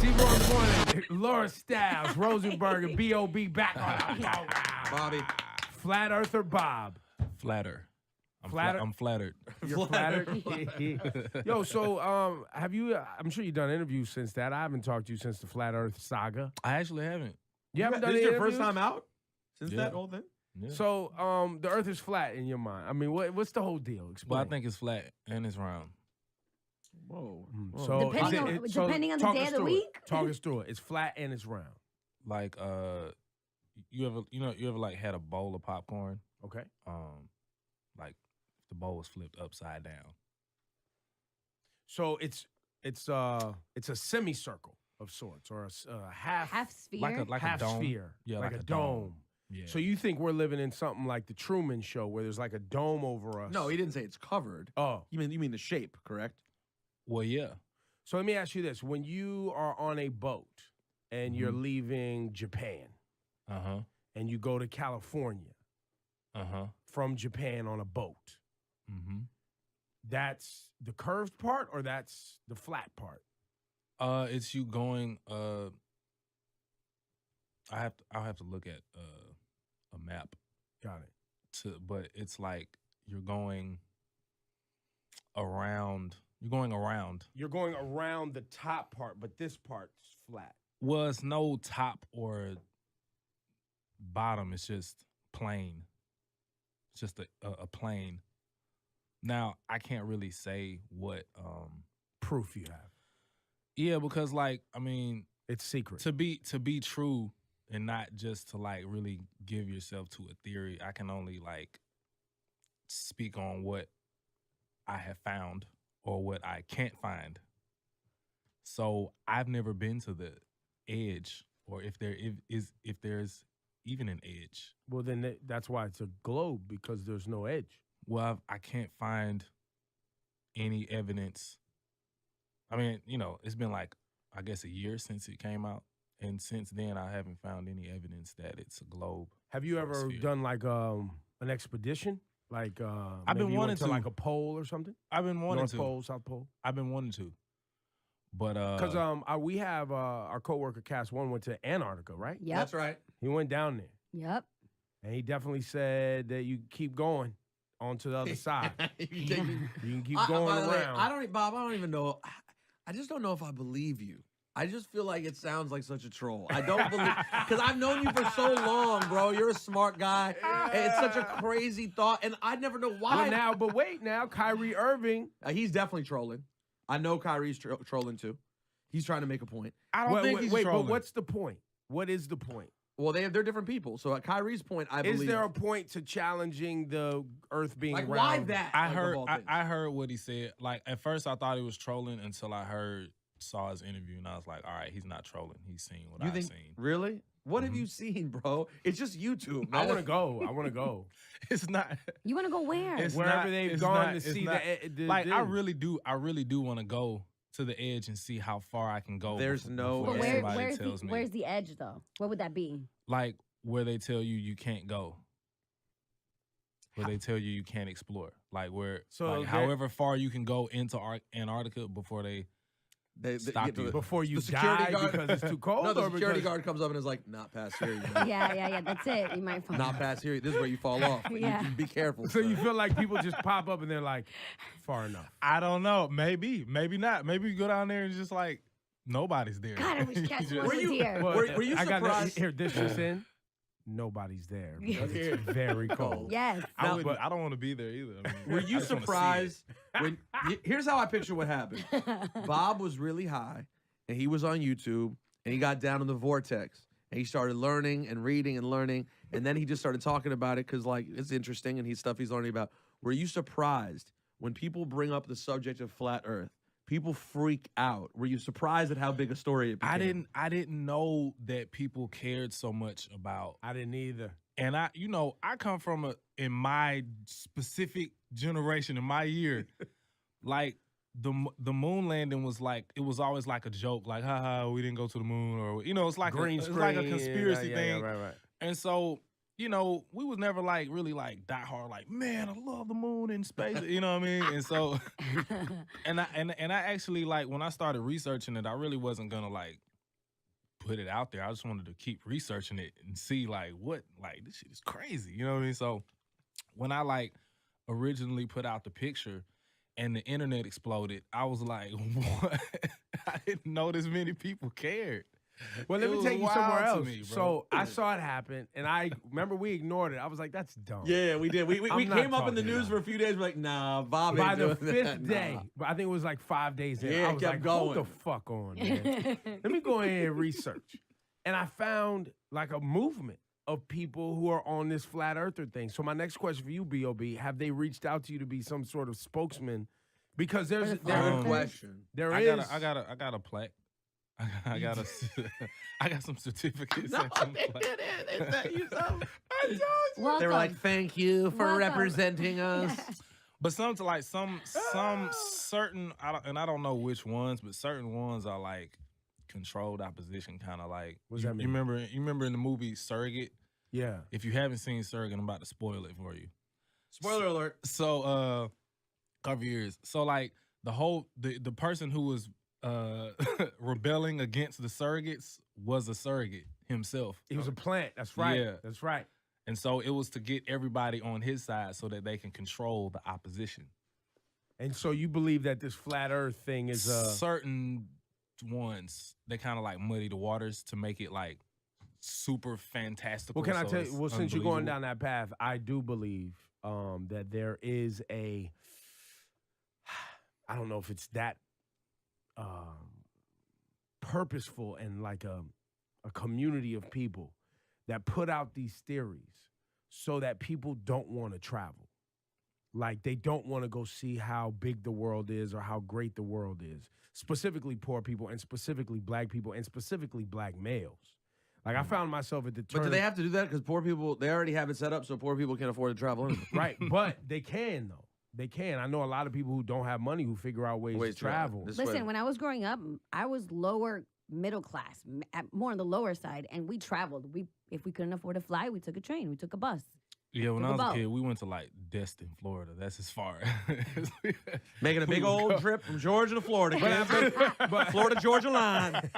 T-Ball in the morning. Laura Styles, Rosenberg, and B.O.B. back on the program. Bobby. Flat Earther Bob. Flatter. I'm flattered. You're flattered? Yo, so have you, I'm sure you've done interviews since that. I haven't talked to you since the Flat Earth saga. I actually haven't. You haven't done This any is your interviews? first time out since that whole thing? Yeah. So the Earth is flat in your mind. I mean, what's the whole deal? Explain. Well, I think it's flat and it's round. Whoa. So Depending on the talk day us of the through week? it. Talk us through it. It's flat and it's round. Like you ever like had a bowl of popcorn? Okay. Like if the bowl was flipped upside down. So it's a semicircle of sorts, or a half sphere. Like half a dome. sphere. Yeah, like a dome. Yeah. So you think we're living in something like the Truman Show, where there's like a dome over us? No, he didn't say it's covered. Oh, You mean the shape, correct? Well, yeah. so let me ask you this: when you are on a boat and you're leaving Japan and you go to California from Japan on a boat, that's the curved part or that's the flat part? It's you going. I'll have to look at a map. Got it. But it's like you're going around. You're going around. You're going around the top part, but this part's flat. Well, it's no top or bottom. It's just plain. It's just a plane. Now, I can't really say what Proof you have. Yeah, because like, I mean, It's secret. to be true and not just to like really give yourself to a theory, I can only like speak on what I have found or what I can't find. So I've never been to the edge, or if there's even an edge. Well, then that's why it's a globe, because there's no edge. Well, I can't find any evidence. I mean, it's been like, I guess, a year since it came out. And since then, I haven't found any evidence that it's a globe. Have you or a ever sphere. done like an expedition? Like I've been maybe you wanting went to to. like a pole or something? I've been wanting North to. Pole, South Pole? I've been wanting to. But Because we have our coworker Cass One went to Antarctica, right? Yep. That's right. He went down there, Yep. and he definitely said that you keep going on to the other side. You take me- You can keep By going the way, around. Bob, I don't even know. I just don't know if I believe you. I just feel like it sounds like such a troll. I don't believe, because I've known you for so long, bro. You're a smart guy. And it's such a crazy thought, and I never know why. But wait now, Kyrie Irving. He's definitely trolling. I know Kyrie's trolling too. He's trying to make a point. I don't think he's Wait, trolling. but what's the point? What is the point? Well, they're different people. So at Kyrie's point, I believe. Is there a point to challenging the Earth being like round? why that? I like, heard of all things? I heard what he said. Like at first I thought he was trolling until I saw his interview, and I was like, all right, he's not trolling. He's seen what You I've think seen. really? What have you seen, bro? It's just YouTube. I man. want to go. I want to go. It's not. You want to go where? It's Wherever not- they've it's gone not- to it's see not- the like I thing. really do want to go to the edge and see how far I can go. There's no before But edge. somebody tells me. where's the edge though? What would that be? Like where they tell you can't go. Where they tell you can't explore. Like where, So like there- however far you can go into Antarctica before they stop get you. Before you the security die guard- because it's too cold? No, the or security because- guard comes up and is like, "Not past here, you know. Yeah. That's it. You might fall. Not past here. This is where you fall off. Yeah. You be careful." So you son. feel like people just pop up and they're like, far enough. I don't know. Maybe not. Maybe you go down there and just like nobody's there. God, I wish You Cass just- was here. Were you I got surprised? here. This just in. Nobody's there. Because it's very cold. Yes. I, Now- wouldn't- I don't want to be there either. I mean, Were I you just wanna see it. surprised when? Here's how I picture what happened. Bob was really high, and he was on YouTube, and he got down in the vortex, and he started learning and reading and learning, and then he just started talking about it because like it's interesting and he's stuff he's learning about. Were you surprised when people bring up the subject of flat Earth? People freak out. Were you surprised at how big a story it became? I didn't know that people cared so much about. I didn't either. And I come from in my specific generation, in my year, like the moon landing was like, it was always like a joke, like haha, we didn't go to the moon, or it's like Green it's screen. like a conspiracy yeah, thing. Yeah, right. And so, we was never like really like die hard, like, man, I love the moon and space. You know what I mean? And so and I actually, like, when I started researching it, I really wasn't gonna like put it out there. I just wanted to keep researching it and see like this shit is crazy. You know what I mean? So when I like originally put out the picture and the internet exploded, I was like, what? I didn't know this many people cared. Well, let It me was take you wild somewhere to else. me, bro. So I saw it happen, and I remember we ignored it. I was like, "That's dumb." Yeah, we did. We I'm not came up in the talking news about for a few days. We're like, nah, Bob By ain't the doing fifth that. day, Nah. but I think it was like 5 days in. Yeah, I was kept like, going. "Hold the fuck on, man. Let me go ahead and research." And I found like a movement of people who are on this flat earther thing. So my next question for you, B.O.B., have they reached out to you to be some sort of spokesman? Because For the there flat Good earthers? question. there I is got a plaque. I got I got some certificates. No, and some they plaques. didn't. They sent you some. I told you. Welcome. They were like, thank you for Welcome. representing us. But some certain I don't know which ones, but certain ones are like controlled opposition, kind of like. What's you, that mean? You remember in the movie Surrogate? Yeah. If you haven't seen Surrogate, I'm about to spoil it for you. Spoiler alert. So cover your ears. So like the person who was rebelling against the surrogates was a surrogate himself. He was a plant. That's right. Yeah. That's right. And so it was to get everybody on his side so that they can control the opposition. And so you believe that this flat earth thing is certain ones, they kind of like muddy the waters to make it like super fantastical. Well, can I so tell it's you? Well, since you're going unbelievable. down that path, I do believe that there is a. I don't know if it's that purposeful and like a community of people that put out these theories so that people don't want to travel. Like they don't want to go see how big the world is or how great the world is. Specifically poor people and specifically black people and specifically black males. Like I found myself at the turn. But do they have to do that? Because poor people, they already have it set up so poor people can't afford to travel anyway. Right, but they can though. They can. I know a lot of people who don't have money who figure out ways to travel. This way. Listen, when I was growing up, I was lower middle class, more on the lower side, and we traveled. If we couldn't afford to fly, we took a train, we took a bus. Yeah, when Took I a was a boat. kid, we went to like Destin, Florida. That's as far. Making a big We would old go- trip from Georgia to Florida. But Florida, Georgia line.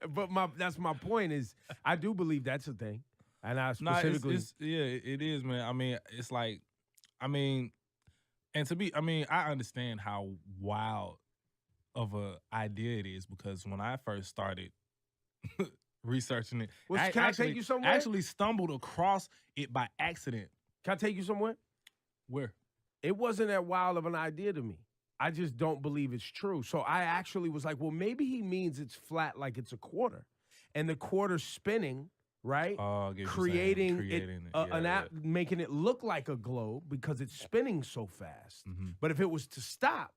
But that's my point is I do believe that's a thing. And I Nah, specifically it is, man. I mean, it's like, I understand how wild of a idea it is because when I first started researching it, Well, can I take you somewhere? I actually stumbled across it by accident. Can I take you somewhere? Where? It wasn't that wild of an idea to me. I just don't believe it's true. So I actually was like, well, maybe he means it's flat like it's a quarter. And the quarter's spinning, right? Oh, I get what you're saying. Creating it. an app, making it look like a globe because it's spinning so fast. Mhm. But if it was to stop,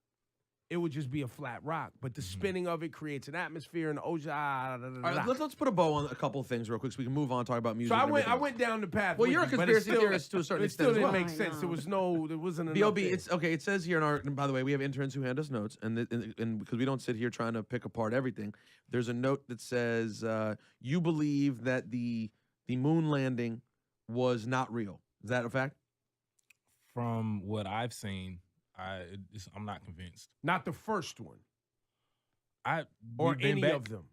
it would just be a flat rock. But the spinning of it creates an atmosphere and the ocean. All right, let's put a bow on a couple of things real quick so we can move on, talk about music. So I and went everything else. down the path. Well, with you're a you, but conspiracy it still- theorist to a certain it extent still as well. didn't make I sense. know. There wasn't enough. B.O.B., there. it's okay. It says here in our, and by the way, we have interns who hand us notes, and because we don't sit here trying to pick apart everything, there's a note that says you believe that the moon landing was not real. Is that a fact? From what I've seen, I'm not convinced. Not the first one Or or any of them.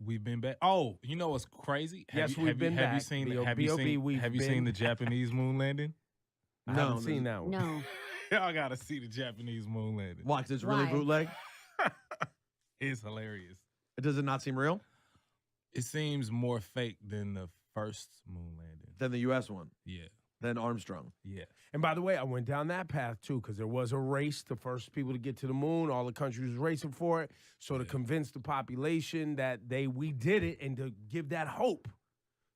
We've been back. Oh, you know what's crazy? Yes, we've been Have you back. seen? B.O.B., Have you seen? we've Have you been- seen the Japanese moon landing? I No, haven't seen that one. No. Y'all gotta see the Japanese moon landing. Why? Because it's really Why? bootleg? It's hilarious. Does it not seem real? It seems more fake than the first moon landing. Than the U.S. one, Yeah, than Armstrong. yeah. And by the way, I went down that path too because there was a race. The first people to get to the moon, all the countries was racing for it. So to convince the population that we did it and to give that hope,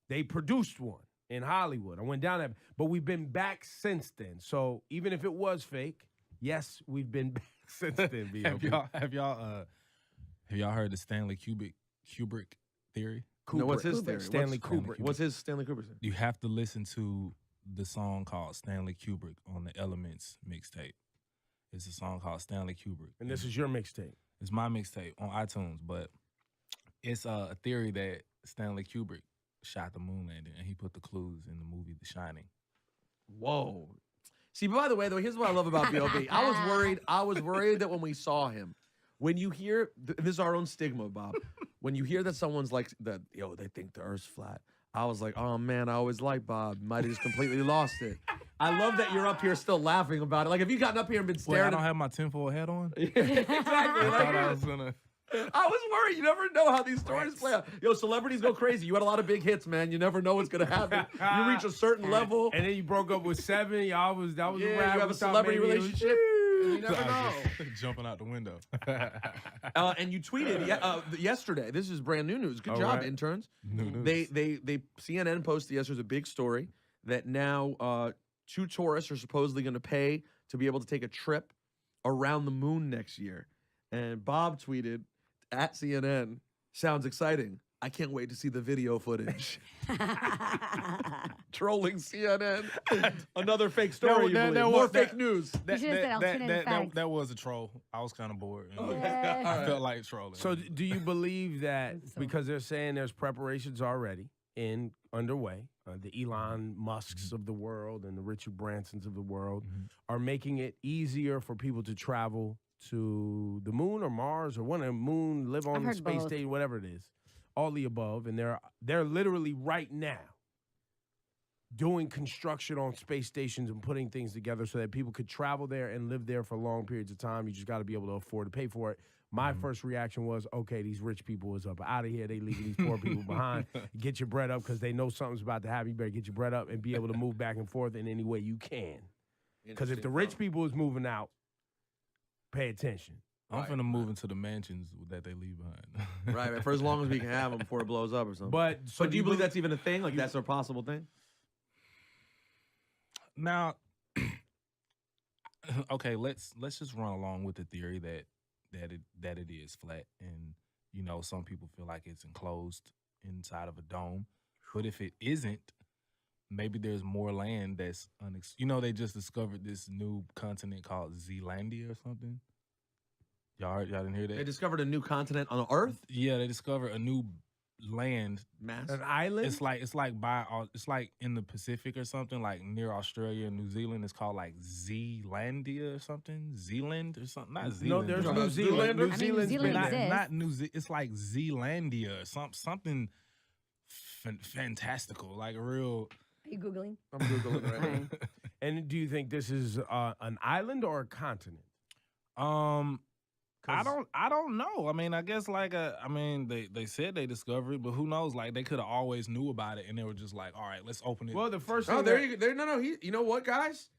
they produced one in Hollywood. I went down that, but we've been back since then. So even if it was fake, yes, we've been back since then. B.O.B. Have y'all heard the Stanley Kubrick theory? No, what's his Kubrick. theory? Stanley What's, Kubrick. What's his Stanley Kubrick theory? You have to listen to the song called Stanley Kubrick on the Elements mixtape. It's a song called Stanley Kubrick. And this is your mixtape. It's my mixtape on iTunes, but it's a theory that Stanley Kubrick shot the moon landing and he put the clues in the movie The Shining. Whoa. See, by the way, though, here's what I love about B.O.B. I was worried that when we saw him, when you hear, this is our own stigma, Bob. when you hear that someone's like that, yo, they think the Earth's flat. I was like, oh man, I always liked Bob. Might have just completely lost it. I love that you're up here still laughing about it. Like, if you gotten up here and been Wait, staring, I don't have my tinfoil hat on. exactly. I Like, thought I was gonna. I was worried. You never know how these stories play out. Yo, celebrities go crazy. You had a lot of big hits, man. You never know what's gonna happen. You reach a certain level, And then you broke up with 7. Y'all was that was a yeah, wrap. you have a We thought celebrity maybe it was- relationship. You never I know. was just jumping out the window. And you tweeted yesterday. This is brand new news. Good All job, right. interns. New news. They CNN posted yesterday a big story that now 2 tourists are supposedly going to pay to be able to take a trip around the moon next year. And Bob tweeted at CNN, "Sounds exciting. I can't wait to see the video footage." Trolling CNN. Another fake story. You believe. More fake news. You should have said alternative facts. that was a troll. I was kind of bored. You know? Okay. All I right. felt like trolling. So do you believe that So- because they're saying there's preparations already underway, the Elon Musks of the world and the Richard Bransons of the world are making it easier for people to travel to the moon or Mars or want to moon, live on the heard space both. station, whatever it is, all the above, and they're literally right now doing construction on space stations and putting things together so that people could travel there and live there for long periods of time. You just got to be able to afford to pay for it. My first reaction was, okay, these rich people is up out of here. They leaving these poor people behind. Get your bread up because they know something's about to happen. You better get your bread up and be able to move back and forth in any way you can. Because if the rich people is moving out, pay attention. I'm finna move into the mansions that they leave behind. Right, for as long as we can have them before it blows up or something. But so do you believe that's even a thing? Like, that's a possible thing? Now, okay, let's just run along with the theory that it is flat, and you know some people feel like it's enclosed inside of a dome. But if it isn't, maybe there's more land that's you know, they just discovered this new continent called Zealandia or something. Y'all didn't hear that? They discovered a new continent on Earth? Yeah, they discovered a new land. Mass? an island? It's like it's like in the Pacific or something, like near Australia and New Zealand. It's called like Zealandia or something, Zealand or something. Not no, Zealand. there's New New Zealand. New Zealander? I mean, New Zealand's Zealand been not, there. exists. not New Zealand. It's like Zealandia or something fantastical, like a real. Are you Googling? I'm Googling right now. Fine. And do you think this is an island or a continent? I don't know. I mean, I guess like they said they discovered it, but who knows? Like they could have always knew about it, and they were just like, all right, let's open it. Well, the first thing Oh, there you go. No. You know what, guys?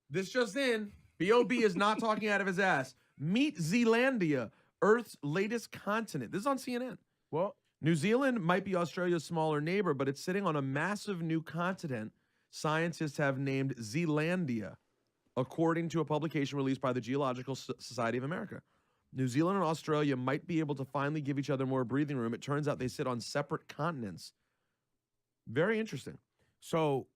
This just in. B.O.B. is not talking out of his ass. Meet Zealandia, Earth's latest continent. This is on CNN. well, New Zealand might be Australia's smaller neighbor, but it's sitting on a massive new continent scientists have named Zealandia, according to a publication released by the Geological Society of America. New Zealand and Australia might be able to finally give each other more breathing room. It turns out they sit on separate continents. Very interesting. so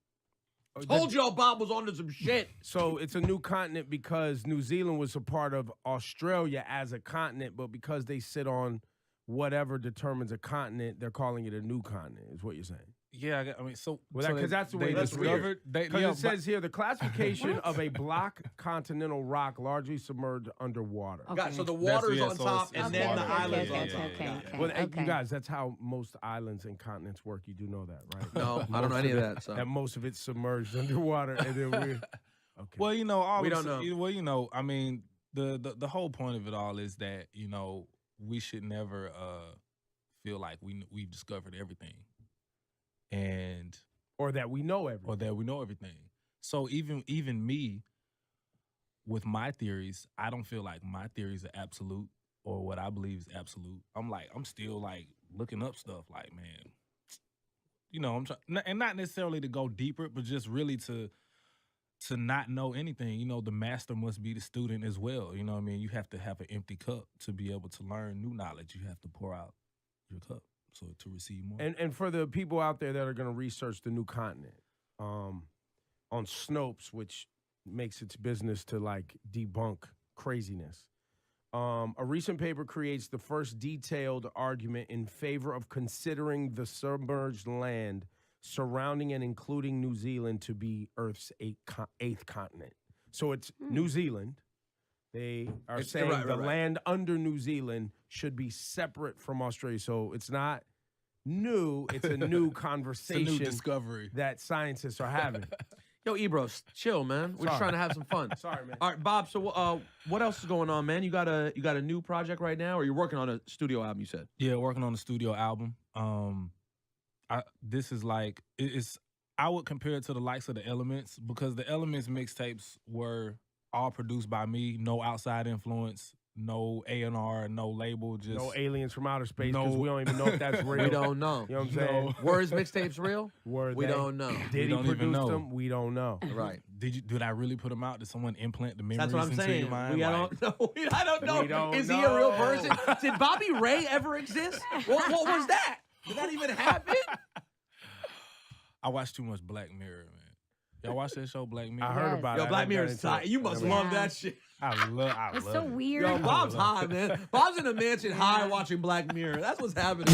Told y'all Bob was onto some shit. So it's a new continent because New Zealand was a part of Australia as a continent, but because they sit on whatever determines a continent, they're calling it a new continent, is what you're saying. yeah, I mean, so Well, so because that's the way they that's discovered. Because it says here the classification of a block continental rock largely submerged underwater. Okay. Guys, so the That's- water's yeah, on so top, it's and then the water. islands Yeah, on yeah, top. yeah, yeah. Okay. Well, hey, okay. you guys, that's how most islands and continents work. You do know that, right? No, I don't know any of that. So That most of it's submerged underwater, and then we're okay. Well, you know, We don't know. Well, you know, I mean, the whole point of it all is that you know we should never feel like we've discovered everything, and or that we know everything. or that we know everything. So even me, with my theories, I don't feel like my theories are absolute or what I believe is absolute. I'm still like looking up stuff. Like, man, you know, I'm trying, and not necessarily to go deeper, but just really to not know anything. You know, the master must be the student as well. You know what I mean? You have to have an empty cup to be able to learn new knowledge. You have to pour out your cup so to receive more. And for the people out there that are going to research the new continent, on Snopes, which makes its business to like debunk craziness. A recent paper creates the first detailed argument in favor of considering the submerged land surrounding and including New Zealand to be Earth's eighth continent. So it's New Zealand, They are It's- saying right, the right. land under New Zealand should be separate from Australia. So it's not new. It's a new It's a conversation new discovery. that scientists are having. Yo, Ebro, chill, man. We're just Sorry. trying to have some fun. Sorry, man. All right, Bob. So, what else is going on, man? You got a new project right now, or you're working on a studio album? You said. Yeah, working on the studio album. This is like it's. I would compare it to the likes of the Elements because the Elements mixtapes were all produced by me, no outside influence, no A&R, no label, just No aliens from outer space because No- we don't even know if that's real. We don't know. You know what I'm saying? No. Were his mixtapes real? Were We they? don't know. Did he don't even produce know. them? We don't know. Right. Did I really put them out? Did someone implant the memories That's what I'm into saying. your mind? I Like, don't know. I don't know. We don't Is he a real know. person? Did Bobby Ray ever exist? What was that? Did that even happen? I watch too much Black Mirror, man. Y'all watch that show, Black Mirror? I heard Yes. about Yo, it. I Black haven't Mirror got is into tight. it. You must Never- love Yeah. that shit. I love It's it. so weird. Yo, Bob's high, man. Bob's in a mansion high watching Black Mirror. That's what's happening.